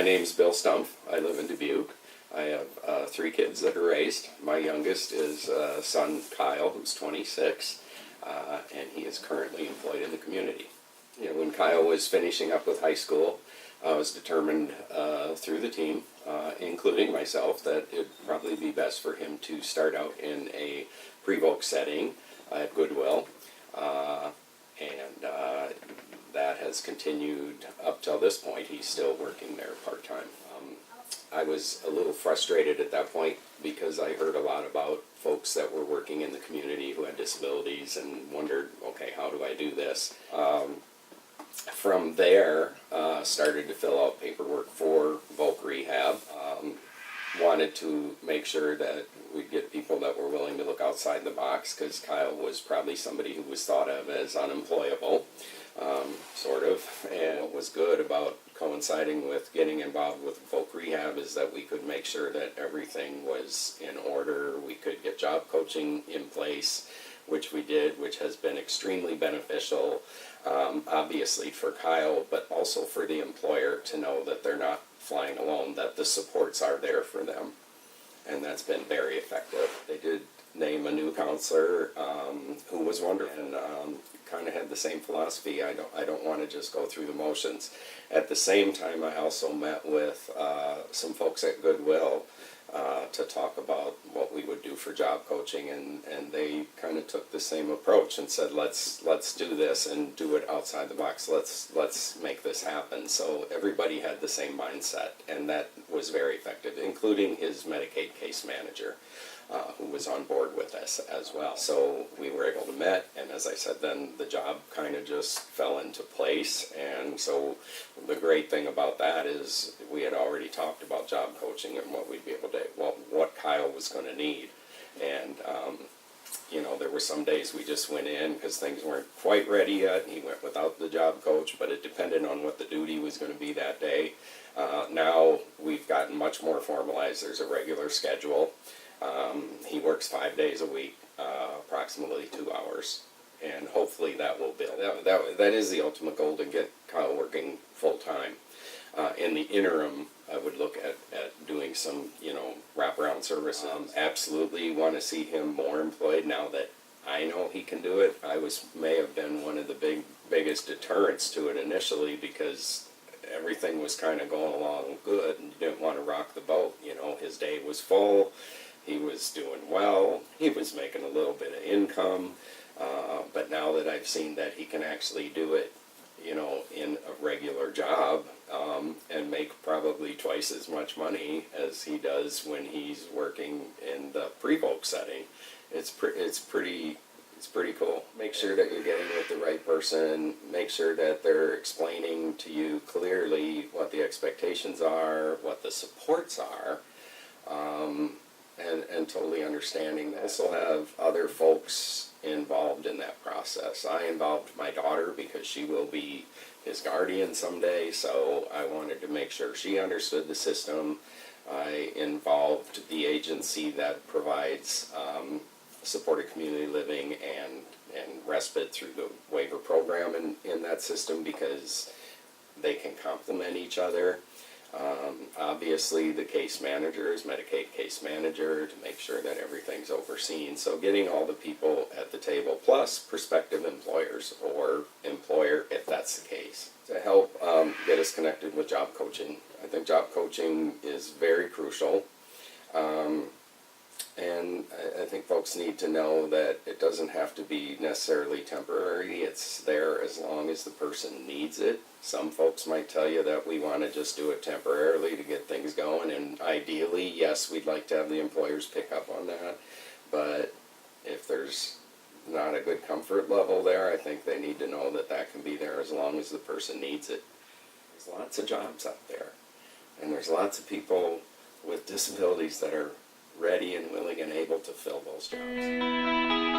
name's Bill Stumpf. I live in Dubuque. I have 3 kids that are raised. My youngest is son Kyle, who's 26, and he is currently employed in the community. You know, when Kyle was finishing up with high school, I was determined through the team, including myself, that it would probably be best for him to start out in a pre-voc setting at Goodwill, and that has continued up till this point. He's still working there part-time. I was a little frustrated at that point because I heard a lot about folks that were working in the community who had disabilities and wondered, okay, how do I do this? From there, started to fill out paperwork for voc rehab. Wanted to make sure that we'd get people that were willing to look outside the box, because Kyle was probably somebody who was thought of as unemployable, sort of. And what was good about coinciding with getting involved with voc rehab is that we could make sure that everything was in order. We could get job coaching in place, which we did, which has been extremely beneficial, obviously for Kyle, but also for the employer to know that they're not flying alone, that the supports are there for them. And that's been very effective. They did name a new counselor who was wonderful, and kind of had the same philosophy. I don't want to just go through the motions. At the same time, I also met with some folks at Goodwill to talk about what we would do for job coaching, and they kind of took the same approach and said, let's do this and do it outside the box. Let's make this happen. So everybody had the same mindset, and that was very effective, including his Medicaid case manager, who was on board with us as well. So we were able to meet, and as I said, then the job kind of just fell into place. And so the great thing about that is we had already talked about job coaching and what we'd be able to, what Kyle was going to need. And you know, there were some days we just went in because things weren't quite ready yet. He went without the job coach, but it depended on what the duty was going to be that day. Now we've gotten much more formalized. There's a regular schedule. He works 5 days a week, approximately 2 hours, and hopefully that will build. That is the ultimate goal, to get Kyle working full-time. In the interim, I would look at doing some, you know, wraparound services. Absolutely want to see him more employed now that I know he can do it. May have been one of the biggest deterrents to it initially, because everything was kind of going along good and you didn't want to rock the boat. You know, his day was full. He was doing well, he was making a little bit of income, but now that I've seen that he can actually do it, you know, in a regular job, and make probably twice as much money as he does when he's working in the pre-voc setting, it's pretty cool. Make sure that you're getting with the right person, make sure that they're explaining to you clearly what the expectations are, what the supports are, and totally understanding that. Also have other folks involved in that process. I involved my daughter because she will be his guardian someday, so I wanted to make sure she understood the system. I involved the agency that provides supported community living and respite through the waiver program in that system, because they can complement each other. Obviously the case manager is Medicaid case manager to make sure that everything's overseen. So getting all the people at the table, plus prospective employers or employer if that's the case, to help get us connected with job coaching. I think job coaching is very crucial. And I think folks need to know that it doesn't have to be necessarily temporary. It's there as long as the person needs it. Some folks might tell you that we want to just do it temporarily to get things going, and ideally, yes, we'd like to have the employers pick up on that. But if there's not a good comfort level there, I think they need to know that that can be there as long as the person needs it. There's lots of jobs out there, and there's lots of people with disabilities that are ready and willing and able to fill those jobs.